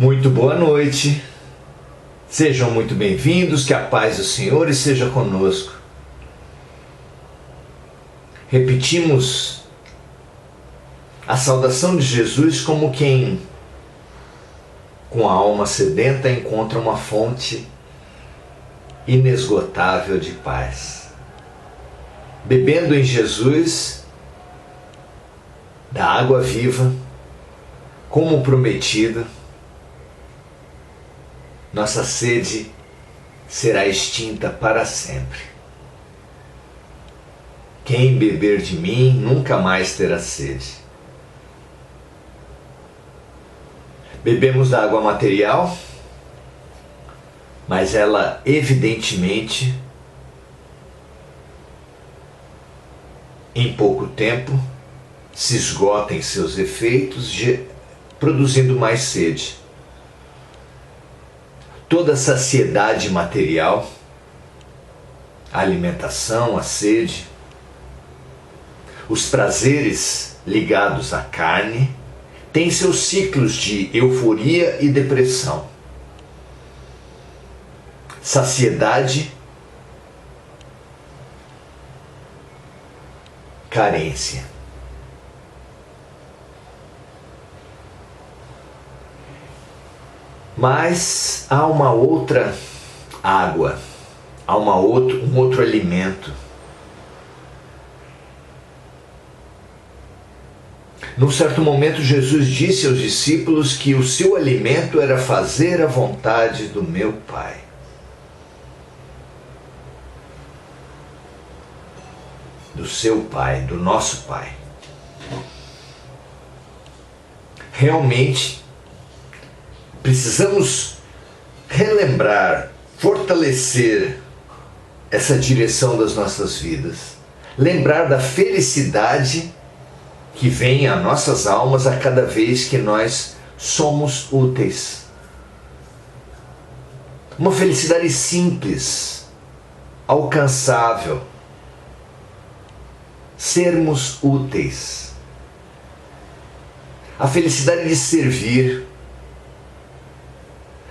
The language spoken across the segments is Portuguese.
Muito boa noite, sejam muito bem-vindos, que a paz do Senhor esteja conosco. Repetimos a saudação de Jesus como quem, com a alma sedenta, encontra uma fonte inesgotável de paz. Bebendo em Jesus da água viva, como prometido, nossa sede será extinta para sempre. Quem beber de mim nunca mais terá sede. Bebemos da água material, mas ela evidentemente, em pouco tempo, se esgota em seus efeitos, produzindo mais sede. Toda saciedade material, a alimentação, a sede, os prazeres ligados à carne, têm seus ciclos de euforia e depressão. Saciedade, carência. Mas há uma outra água, há um outro alimento. Num certo momento, Jesus disse aos discípulos que o seu alimento era fazer a vontade do meu Pai. Do seu Pai, do nosso Pai. Realmente, precisamos relembrar, fortalecer essa direção das nossas vidas. Lembrar da felicidade que vem a nossas almas a cada vez que nós somos úteis. Uma felicidade simples, alcançável. Sermos úteis. A felicidade de servir.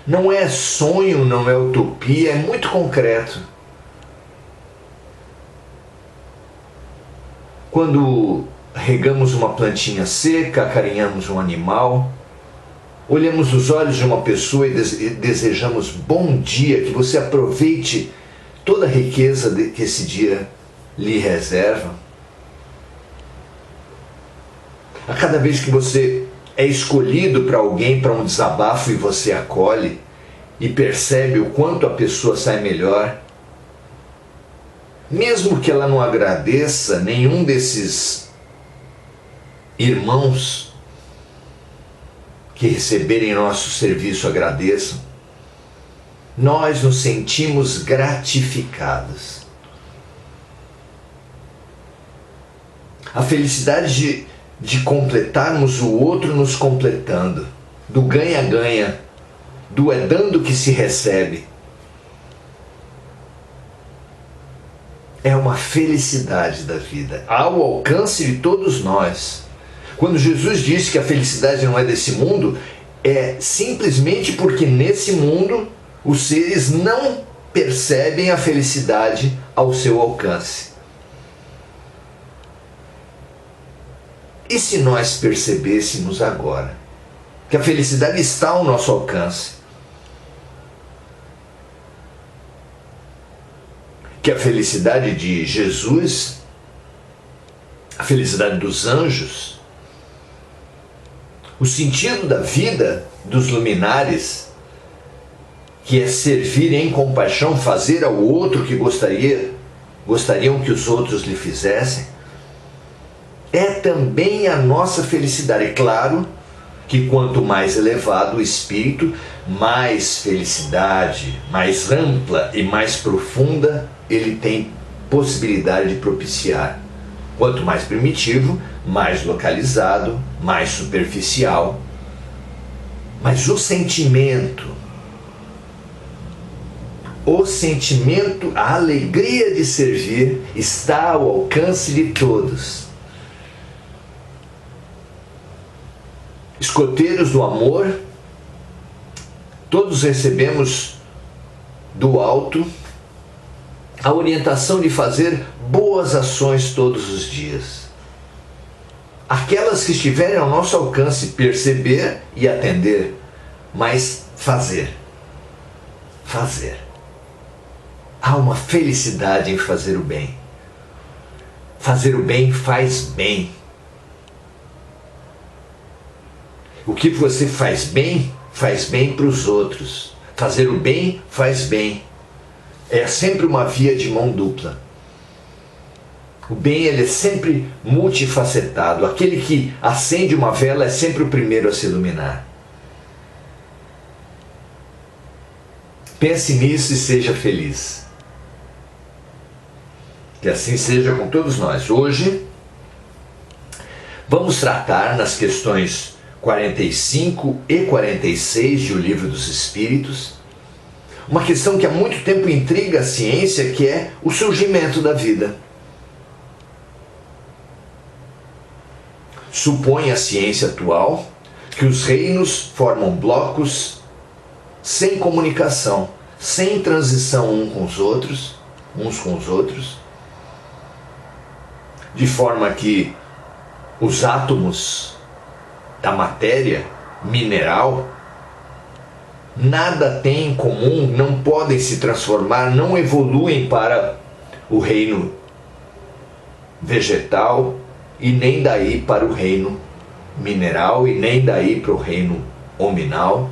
Não é sonho, não é utopia, é muito concreto. Quando regamos uma plantinha seca, acarinhamos um animal, olhamos nos olhos de uma pessoa e desejamos bom dia, que você aproveite toda a riqueza que esse dia lhe reserva. A cada vez que você é escolhido para alguém, para um desabafo, e você acolhe e percebe o quanto a pessoa sai melhor, mesmo que ela não agradeça, nenhum desses irmãos que receberem nosso serviço agradeçam, nós nos sentimos gratificados. A felicidade de completarmos o outro nos completando, do ganha-ganha, do é dando que se recebe. É uma felicidade da vida, ao alcance de todos nós. Quando Jesus disse que a felicidade não é desse mundo, é simplesmente porque nesse mundo os seres não percebem a felicidade ao seu alcance. E se nós percebêssemos agora que a felicidade está ao nosso alcance, que a felicidade de Jesus, a felicidade dos anjos, o sentido da vida dos luminares, que é servir em compaixão, fazer ao outro que gostariam que os outros lhe fizessem, é também a nossa felicidade. É claro que quanto mais elevado o espírito, mais felicidade, mais ampla e mais profunda ele tem possibilidade de propiciar. Quanto mais primitivo, mais localizado, mais superficial. Mas o sentimento, a alegria de servir está ao alcance de todos. Escoteiros do amor Todos recebemos do alto a orientação de fazer boas ações todos os dias. Aquelas que estiverem ao nosso alcance, perceber e atender, mas fazer. Fazer. Há uma felicidade em fazer o bem. Fazer o bem faz bem. O que você faz bem para os outros. Fazer o bem faz bem. É sempre uma via de mão dupla. O bem, ele é sempre multifacetado. Aquele que acende uma vela é sempre o primeiro a se iluminar. Pense nisso e seja feliz. Que assim seja com todos nós. Hoje, vamos tratar nas questões 45 e 46 de O Livro dos Espíritos, uma questão que há muito tempo intriga a ciência, que é o surgimento da vida. Supõe a ciência atual que os reinos formam blocos sem comunicação, sem transição uns com os outros, de forma que os átomos da matéria mineral nada têm em comum, não podem se transformar, não evoluem para o reino vegetal e nem daí para o reino mineral e nem daí para o reino hominal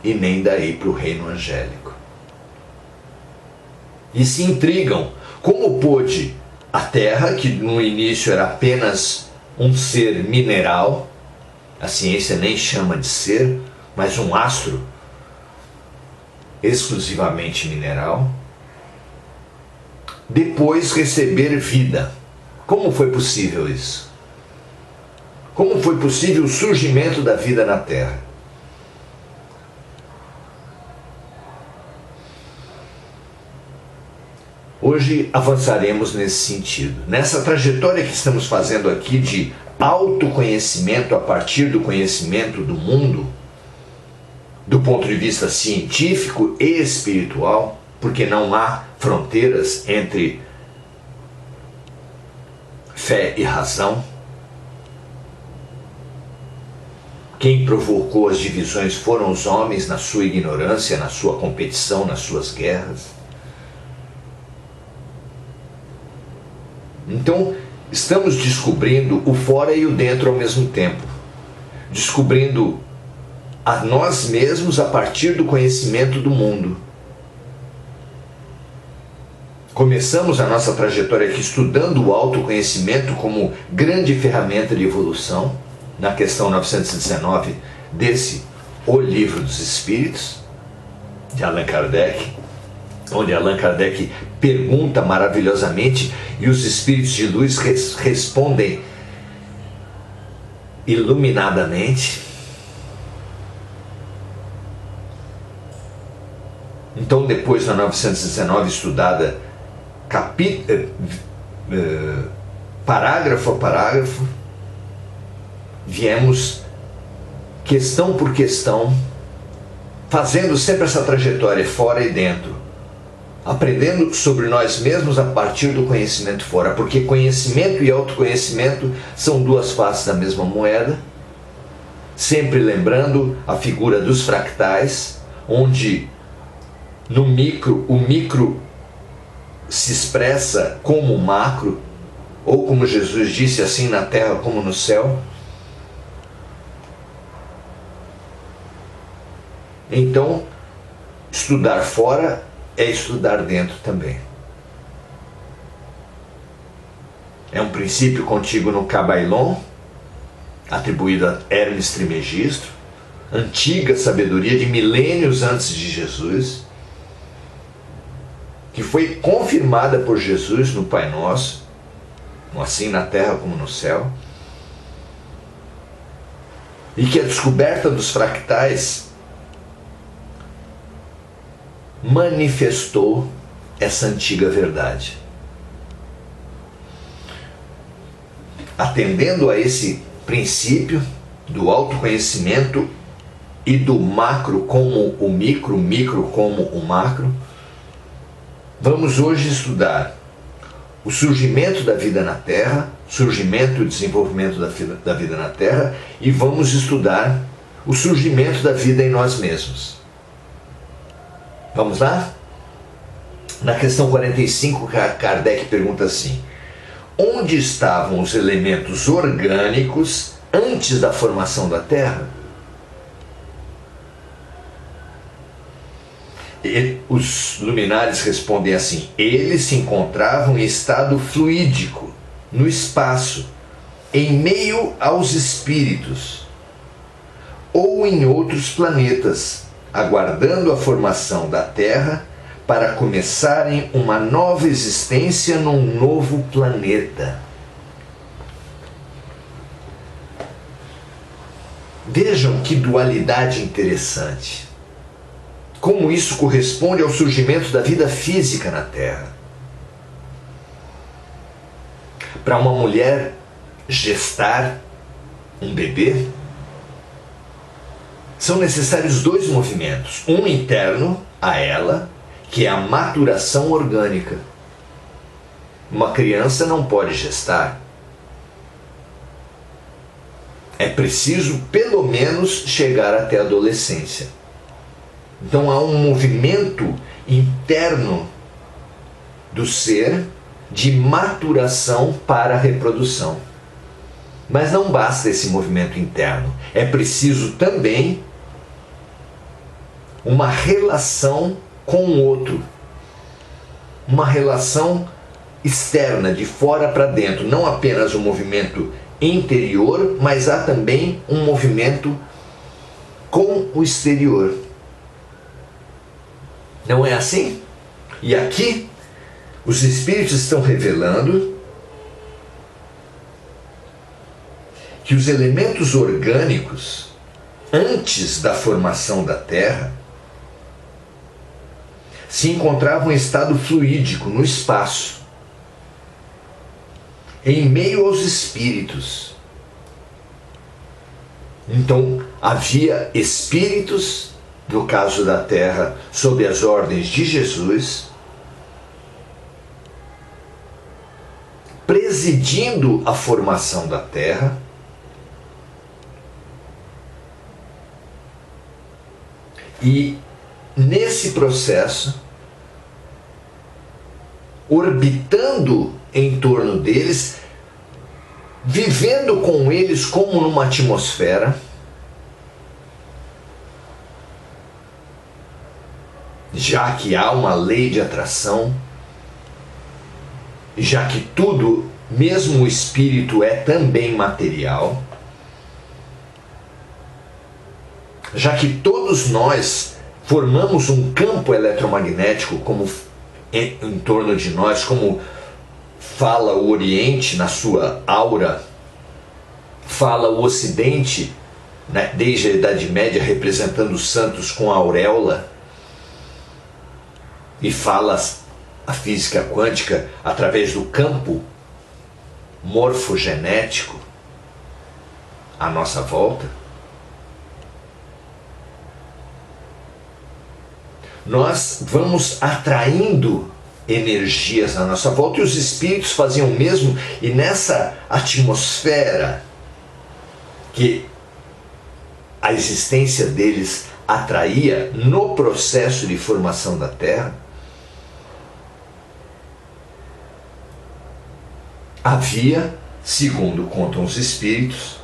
e nem daí para o reino angélico. E se intrigam como pôde a Terra, que no início era apenas um ser mineral, a ciência nem chama de ser, mas um astro exclusivamente mineral, depois receber vida. Como foi possível isso? Como foi possível o surgimento da vida na Terra? Hoje avançaremos nesse sentido. Nessa trajetória que estamos fazendo aqui de autoconhecimento a partir do conhecimento do mundo, do ponto de vista científico e espiritual, porque não há fronteiras entre fé e razão. Quem provocou as divisões foram os homens na sua ignorância, na sua competição, nas suas guerras. Então, estamos descobrindo o fora e o dentro ao mesmo tempo. Descobrindo a nós mesmos a partir do conhecimento do mundo. Começamos a nossa trajetória aqui estudando o autoconhecimento como grande ferramenta de evolução, na questão 919 desse O Livro dos Espíritos, de Allan Kardec, onde Allan Kardec pergunta maravilhosamente e os espíritos de luz respondem iluminadamente. Então, depois da 919 estudada parágrafo a parágrafo, viemos questão por questão, fazendo sempre essa trajetória fora e dentro, aprendendo sobre nós mesmos a partir do conhecimento fora, porque conhecimento e autoconhecimento são duas faces da mesma moeda, sempre lembrando a figura dos fractais, onde no micro, o micro se expressa como o macro, ou como Jesus disse, assim na terra como no céu. Então, estudar fora é estudar dentro também. É um princípio contigo no Cabailon, atribuído a Hermes Trismegisto, antiga sabedoria de milênios antes de Jesus, que foi confirmada por Jesus no Pai Nosso, assim na terra como no céu, e que a descoberta dos fractais manifestou essa antiga verdade. Atendendo a esse princípio do autoconhecimento e do macro como o micro, micro como o macro, vamos hoje estudar o surgimento da vida na Terra, surgimento e desenvolvimento da vida na Terra, e vamos estudar o surgimento da vida em nós mesmos. Vamos lá? Na questão 45, Kardec pergunta assim: onde estavam os elementos orgânicos antes da formação da Terra? Os luminares respondem assim: eles se encontravam em estado fluídico, no espaço, em meio aos espíritos, ou em outros planetas, aguardando a formação da Terra para começarem uma nova existência num novo planeta. Vejam que dualidade interessante. Como isso corresponde ao surgimento da vida física na Terra. Para uma mulher gestar um bebê, são necessários dois movimentos. Um interno a ela, que é a maturação orgânica. Uma criança não pode gestar. É preciso, pelo menos, chegar até a adolescência. Então há um movimento interno do ser de maturação para a reprodução. Mas não basta esse movimento interno. É preciso também uma relação com o outro. Uma relação externa, de fora para dentro. Não apenas um movimento interior, mas há também um movimento com o exterior. Não é assim? E aqui, os Espíritos estão revelando que os elementos orgânicos, antes da formação da Terra, se encontravam em estado fluídico no espaço, em meio aos espíritos. Então, havia espíritos, no caso da Terra, sob as ordens de Jesus, presidindo a formação da Terra, e nesse processo, orbitando em torno deles, vivendo com eles como numa atmosfera, já que há uma lei de atração, já que tudo, mesmo o espírito, é também material, já que todos nós formamos um campo eletromagnético como em torno de nós, como fala o Oriente na sua aura, fala o Ocidente, né, desde a Idade Média, representando os santos com a auréola, e fala a física quântica através do campo morfogenético à nossa volta. Nós vamos atraindo energias à nossa volta, e os espíritos faziam o mesmo, e nessa atmosfera que a existência deles atraía no processo de formação da Terra, havia, segundo contam os espíritos,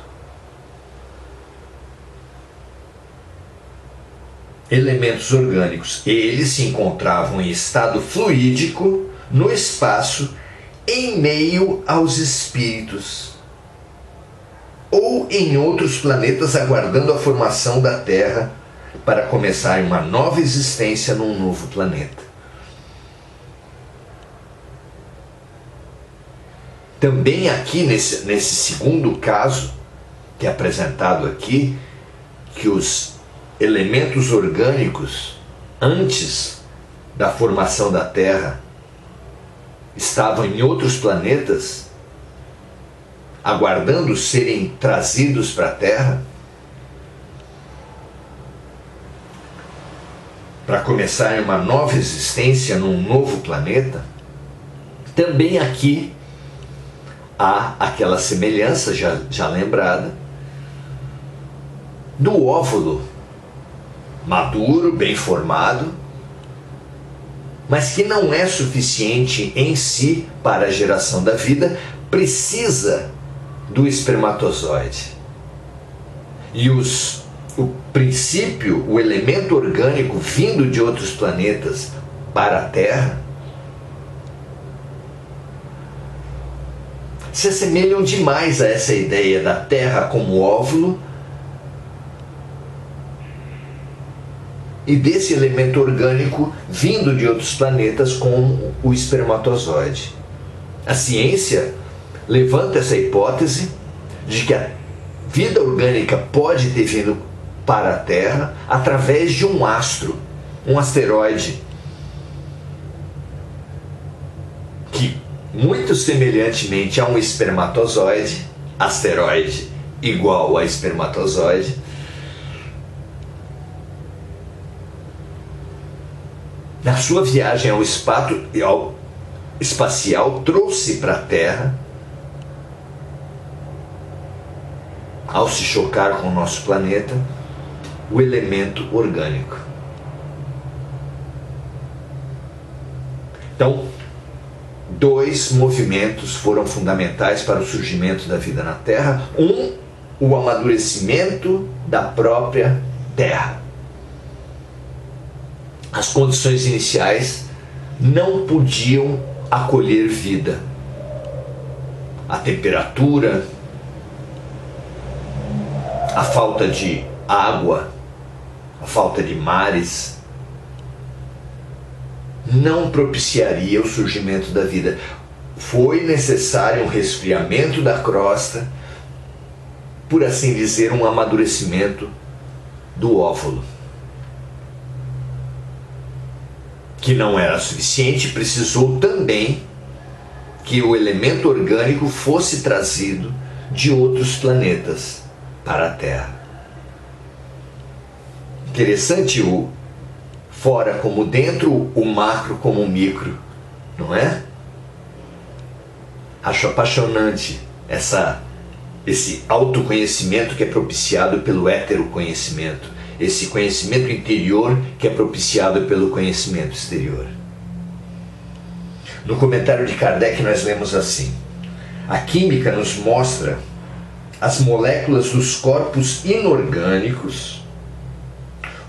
elementos orgânicos. Eles se encontravam em estado fluídico no espaço, em meio aos espíritos, ou em outros planetas, aguardando a formação da Terra para começar uma nova existência num novo planeta. Também aqui nesse segundo caso que é apresentado aqui, que os elementos orgânicos antes da formação da Terra estavam em outros planetas, aguardando serem trazidos para a Terra. para começar uma nova existência num novo planeta, também aqui há aquela semelhança já lembrada do óvulo maduro, bem formado, mas que não é suficiente em si para a geração da vida, precisa do espermatozoide. E o princípio, o elemento orgânico vindo de outros planetas para a Terra, se assemelham demais a essa ideia da Terra como óvulo e desse elemento orgânico vindo de outros planetas com o espermatozoide. A ciência levanta essa hipótese de que a vida orgânica pode ter vindo para a Terra através de um astro, um asteroide, que, muito semelhantemente a um espermatozoide, asteroide igual a espermatozoide, na sua viagem ao espacial trouxe para a Terra, ao se chocar com o nosso planeta, o elemento orgânico. Então, dois movimentos foram fundamentais para o surgimento da vida na Terra. O amadurecimento da própria Terra. As condições iniciais não podiam acolher vida. A temperatura, a falta de água, a falta de mares, não propiciaria o surgimento da vida. Foi necessário um resfriamento da crosta, por assim dizer, um amadurecimento do óvulo. Que não era suficiente, precisou também que o elemento orgânico fosse trazido de outros planetas para a Terra. Interessante o fora como dentro, o macro como o micro, não é? Acho apaixonante esse autoconhecimento que é propiciado pelo heteroconhecimento, esse conhecimento interior que é propiciado pelo conhecimento exterior. No comentário de Kardec nós lemos assim: a química nos mostra as moléculas dos corpos inorgânicos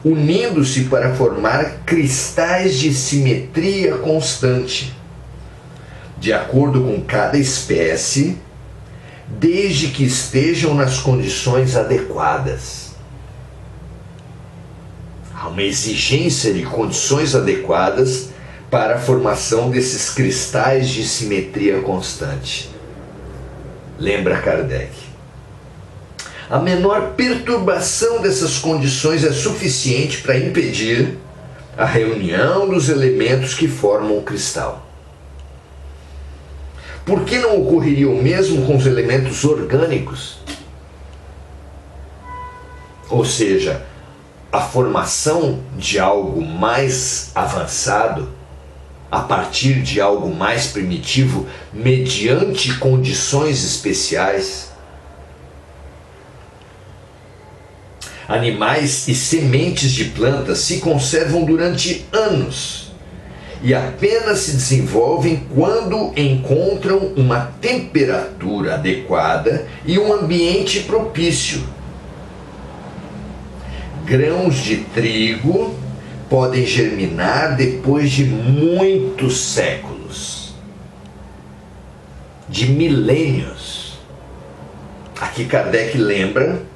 unindo-se para formar cristais de simetria constante, de acordo com cada espécie, desde que estejam nas condições adequadas. Há uma exigência de condições adequadas para a formação desses cristais de simetria constante. Lembra Kardec. A menor perturbação dessas condições é suficiente para impedir a reunião dos elementos que formam o cristal. Por que não ocorreria o mesmo com os elementos orgânicos? Ou seja, a formação de algo mais avançado a partir de algo mais primitivo mediante condições especiais. Animais e sementes de plantas se conservam durante anos e apenas se desenvolvem quando encontram uma temperatura adequada e um ambiente propício. Grãos de trigo podem germinar depois de muitos séculos, de milênios. Aqui Kardec lembra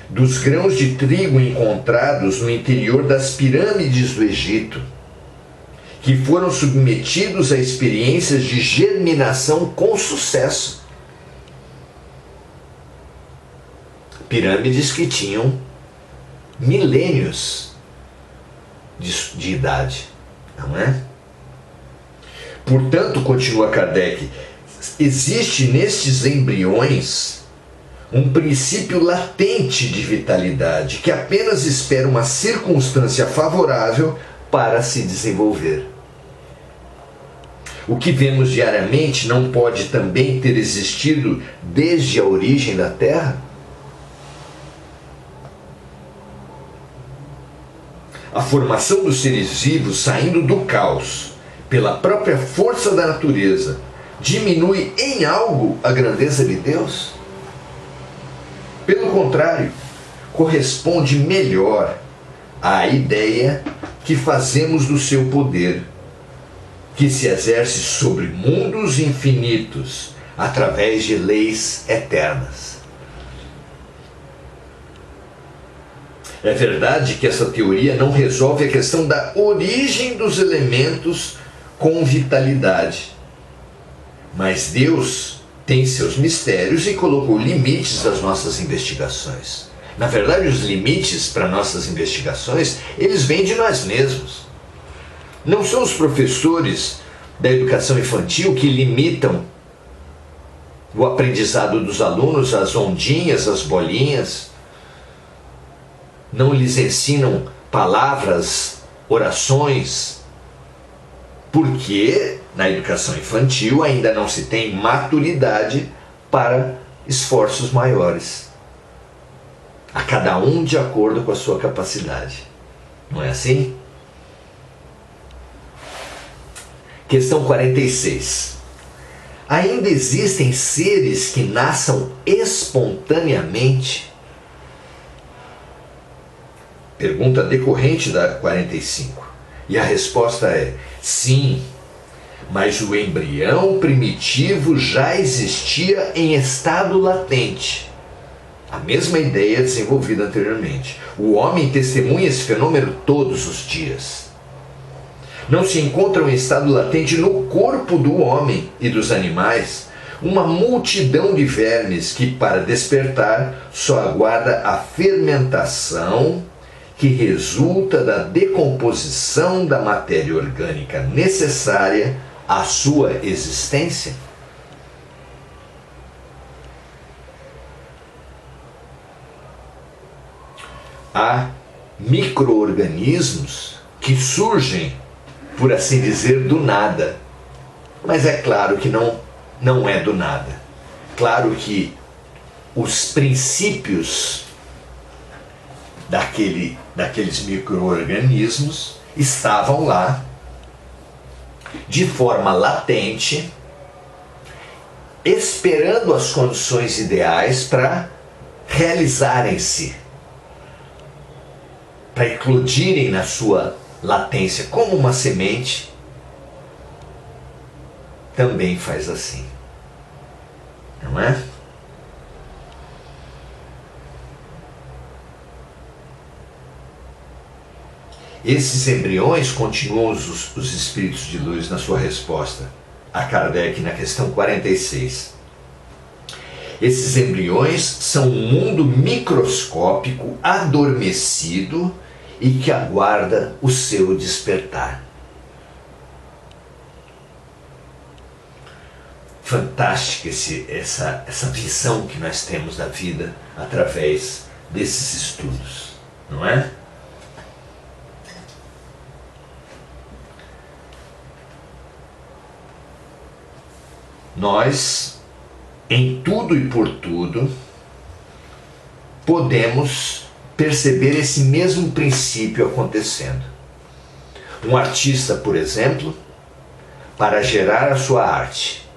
dos grãos de trigo encontrados no interior das pirâmides do Egito, que foram submetidos a experiências de germinação com sucesso. Pirâmides que tinham milênios de idade, não é? Portanto, continua Kardec, existe nestes embriões um princípio latente de vitalidade que apenas espera uma circunstância favorável para se desenvolver. O que vemos diariamente não pode também ter existido desde a origem da Terra? A formação dos seres vivos saindo do caos pela própria força da natureza diminui em algo a grandeza de Deus? Pelo contrário, corresponde melhor à ideia que fazemos do seu poder, que se exerce sobre mundos infinitos através de leis eternas. É verdade que essa teoria não resolve a questão da origem dos elementos com vitalidade, mas Deus tem seus mistérios e colocou limites às nossas investigações. Na verdade, os limites para nossas investigações, eles vêm de nós mesmos. Não são os professores da educação infantil que limitam o aprendizado dos alunos às ondinhas, às bolinhas. Não lhes ensinam palavras, orações, porque na educação infantil ainda não se tem maturidade para esforços maiores. A cada um de acordo com a sua capacidade. Não é assim? Questão 46. Ainda existem seres que nasçam espontaneamente? Pergunta decorrente da 45. E a resposta é sim, mas o embrião primitivo já existia em estado latente. A mesma ideia desenvolvida anteriormente. O homem testemunha esse fenômeno todos os dias. Não se encontra em estado latente no corpo do homem e dos animais uma multidão de vermes que, para despertar, só aguarda a fermentação que resulta da decomposição da matéria orgânica necessária à sua existência? Há micro-organismos que surgem, por assim dizer, do nada. Mas é claro que não é do nada. Claro que os princípios daqueles micro-organismos estavam lá de forma latente, esperando as condições ideais para realizarem-se, para eclodirem na sua latência, como uma semente também faz assim, não é? Esses embriões, continuam os espíritos de luz na sua resposta a Kardec na questão 46. Esses embriões são um mundo microscópico adormecido e que aguarda o seu despertar. Fantástica essa visão que nós temos da vida através desses estudos, não é? Nós, em tudo e por tudo, podemos perceber esse mesmo princípio acontecendo. Um artista, por exemplo, para gerar a sua arte,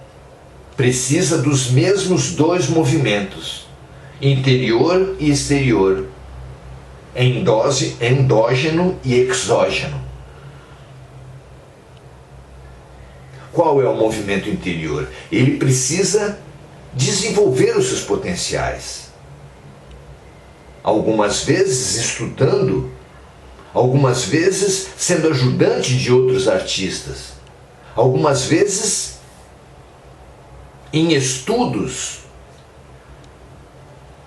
precisa dos mesmos dois movimentos, interior e exterior, endógeno e exógeno. Qual é o movimento interior? Ele precisa desenvolver os seus potenciais. Algumas vezes estudando, algumas vezes sendo ajudante de outros artistas, algumas vezes em estudos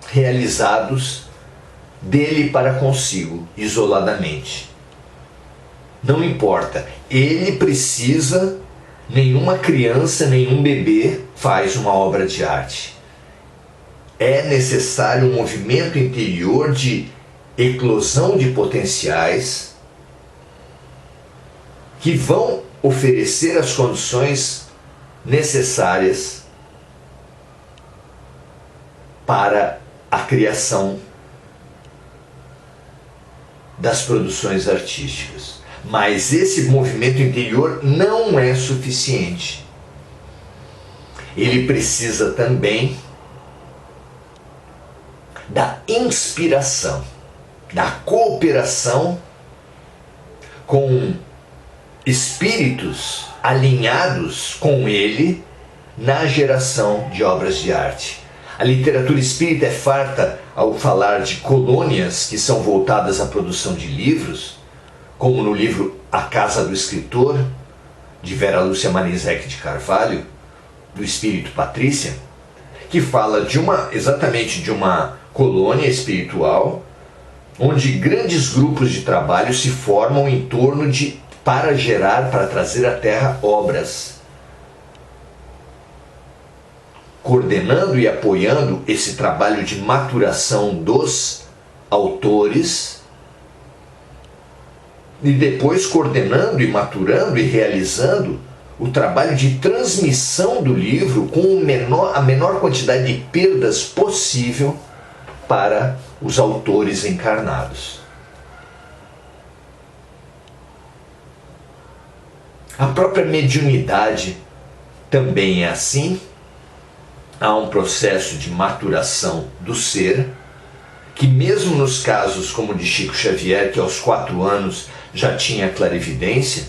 realizados dele para consigo, isoladamente. Não importa, ele precisa. Nenhuma criança, nenhum bebê faz uma obra de arte. é necessário um movimento interior de eclosão de potenciais que vão oferecer as condições necessárias para a criação das produções artísticas. Mas esse movimento interior não é suficiente. Ele precisa também da inspiração, da cooperação com espíritos alinhados com ele na geração de obras de arte. A literatura espírita é farta ao falar de colônias que são voltadas à produção de livros, como no livro A Casa do Escritor, de Vera Lúcia Marinzec de Carvalho, do Espírito Patrícia, que fala exatamente de uma colônia espiritual, onde grandes grupos de trabalho se formam em torno para trazer à Terra obras, coordenando e apoiando esse trabalho de maturação dos autores e depois coordenando e maturando e realizando o trabalho de transmissão do livro com a menor quantidade de perdas possível para os autores encarnados. A própria mediunidade também é assim. Há um processo de maturação do ser, que mesmo nos casos como o de Chico Xavier, que aos 4 anos já tinha clarividência,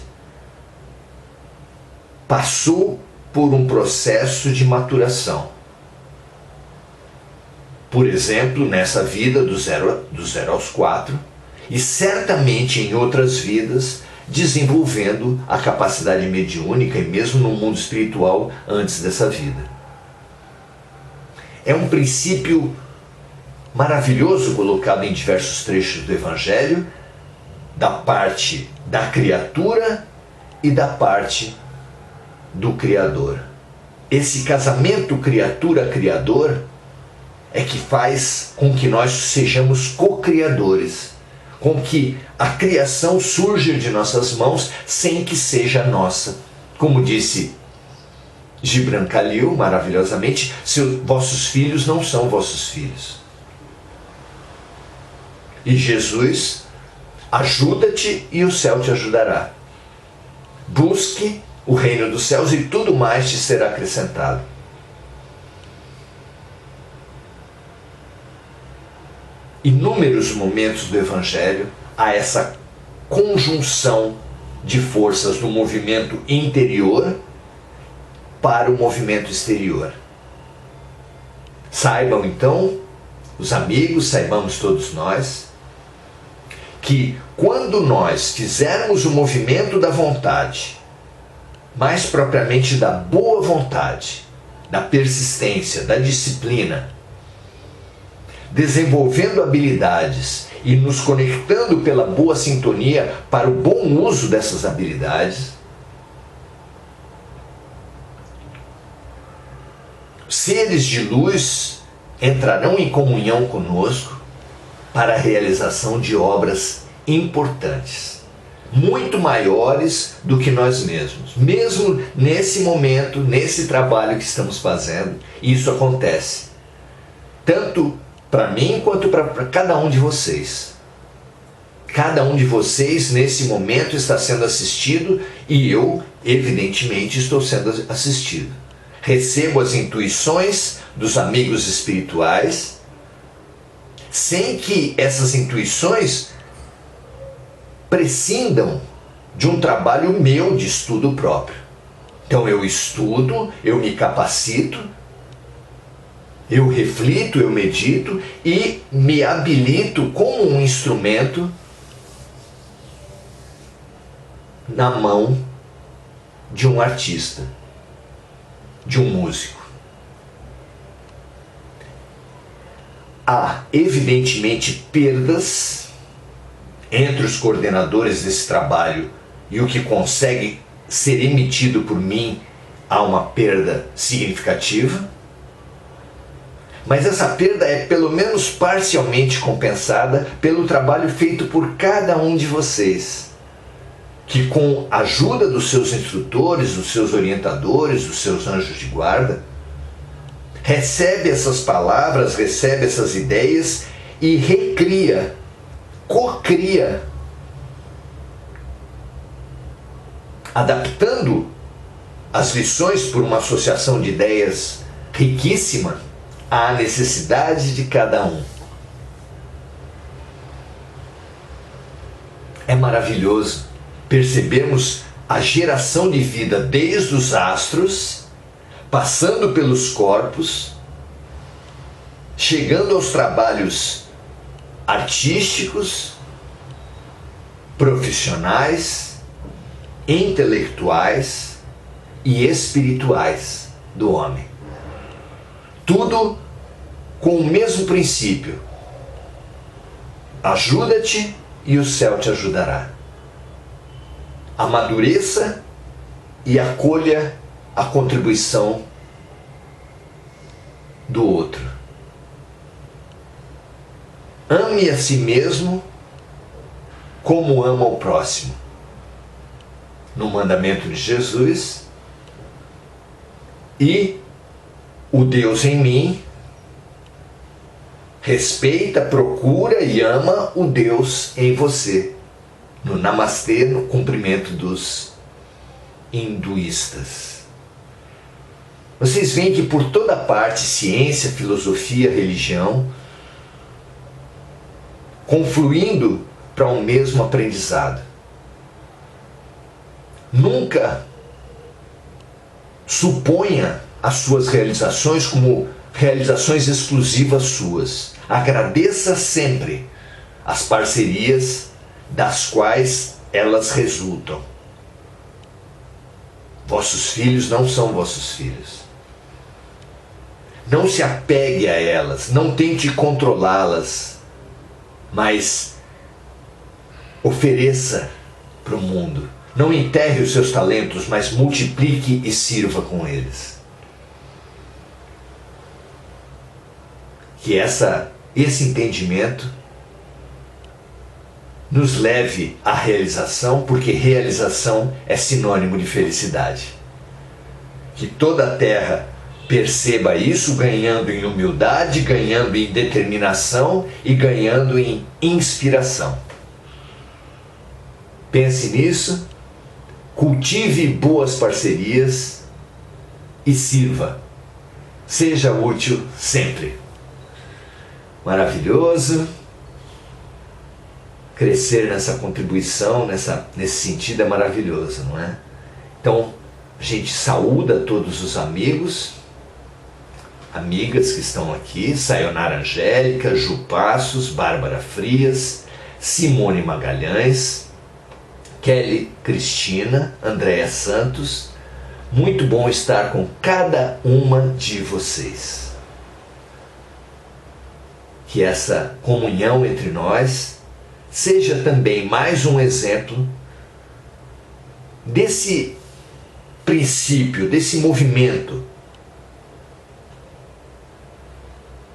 passou por um processo de maturação. Por exemplo, nessa vida do zero aos 4, e certamente em outras vidas, desenvolvendo a capacidade mediúnica e mesmo no mundo espiritual antes dessa vida. É um princípio maravilhoso colocado em diversos trechos do Evangelho, da parte da criatura e da parte do Criador. Esse casamento criatura-criador é que faz com que nós sejamos co-criadores, com que a criação surja de nossas mãos sem que seja nossa. Como disse Gibran Khalil maravilhosamente, vossos filhos não são vossos filhos. E Jesus, ajuda-te e o céu te ajudará. Busque o reino dos céus e tudo mais te será acrescentado. Inúmeros momentos do Evangelho há essa conjunção de forças do movimento interior para o movimento exterior. Saibam então, os amigos, saibamos todos nós, que quando nós fizermos o movimento da vontade, mais propriamente da boa vontade, da persistência, da disciplina, desenvolvendo habilidades e nos conectando pela boa sintonia para o bom uso dessas habilidades, seres de luz entrarão em comunhão conosco para a realização de obras importantes, muito maiores do que nós mesmos. Mesmo nesse momento, nesse trabalho que estamos fazendo, isso acontece. Tanto para mim quanto para cada um de vocês. Cada um de vocês nesse momento está sendo assistido e eu, evidentemente, estou sendo assistido. Recebo as intuições dos amigos espirituais, sem que essas intuições prescindam de um trabalho meu de estudo próprio. Então eu estudo, eu me capacito, eu reflito, eu medito e me habilito como um instrumento na mão de um artista, de um músico. Há, evidentemente, perdas entre os coordenadores desse trabalho e o que consegue ser emitido por mim. Há uma perda significativa. mas essa perda é pelo menos parcialmente compensada pelo trabalho feito por cada um de vocês, que com a ajuda dos seus instrutores, dos seus orientadores, dos seus anjos de guarda, recebe essas palavras, recebe essas ideias e recria, cocria, adaptando as lições por uma associação de ideias riquíssima à necessidade de cada um. É maravilhoso percebermos a geração de vida desde os astros, passando pelos corpos, chegando aos trabalhos artísticos, profissionais, intelectuais e espirituais do homem. Tudo com o mesmo princípio: ajuda-te e o céu te ajudará. Amadureça e acolha a contribuição do outro. Ame a si mesmo como ama o próximo. No mandamento de Jesus, e o Deus em mim respeita, procura e ama o Deus em você. No Namastê, no cumprimento dos hinduístas. Vocês veem que por toda parte, ciência, filosofia, religião, confluindo para um mesmo aprendizado. Nunca suponha as suas realizações como realizações exclusivas suas. Agradeça sempre as parcerias das quais elas resultam. Vossos filhos não são vossos filhos. Não se apegue a elas, não tente controlá-las, mas ofereça para o mundo. Não enterre os seus talentos, mas multiplique e sirva com eles. Que esse entendimento nos leve à realização, porque realização é sinônimo de felicidade. Que toda a terra perceba isso, ganhando em humildade, ganhando em determinação e ganhando em inspiração. Pense nisso, cultive boas parcerias e sirva. Seja útil sempre. Maravilhoso. Crescer nessa contribuição, nesse sentido é maravilhoso, não é? Então, a gente saúda todos os amigos, amigas que estão aqui: Sayonara Angélica, Ju Passos, Bárbara Frias, Simone Magalhães, Kelly Cristina, Andréa Santos. Muito bom estar com cada uma de vocês. Que essa comunhão entre nós seja também mais um exemplo desse princípio, desse movimento,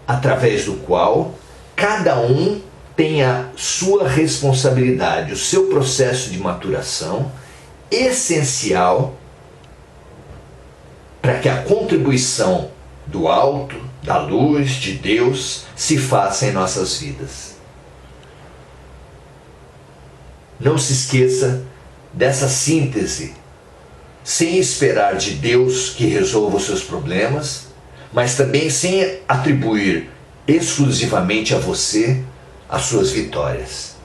através do qual cada um tem a sua responsabilidade, o seu processo de maturação essencial para que a contribuição do alto, da luz, de Deus, se faça em nossas vidas. Não se esqueça dessa síntese, sem esperar de Deus que resolva os seus problemas, mas também sem atribuir exclusivamente a você as suas vitórias.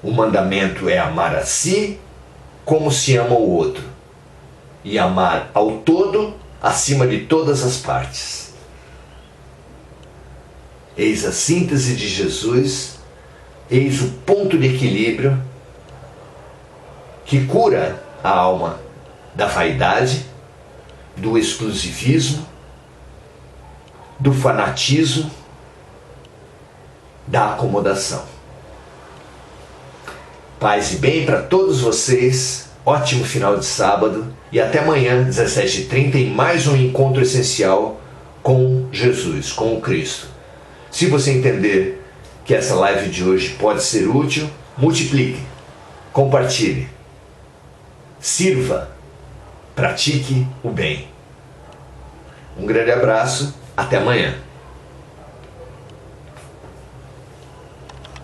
O mandamento é amar a si como se ama o outro, e amar ao todo acima de todas as partes. Eis a síntese de Jesus, eis o ponto de equilíbrio que cura a alma da vaidade, do exclusivismo, do fanatismo, da acomodação. Paz e bem para todos vocês. ótimo final de sábado e até amanhã, 17h30, em mais um encontro essencial com Jesus, com o Cristo. Se você entender que essa live de hoje pode ser útil, multiplique, compartilhe, sirva, pratique o bem. Um grande abraço, até amanhã.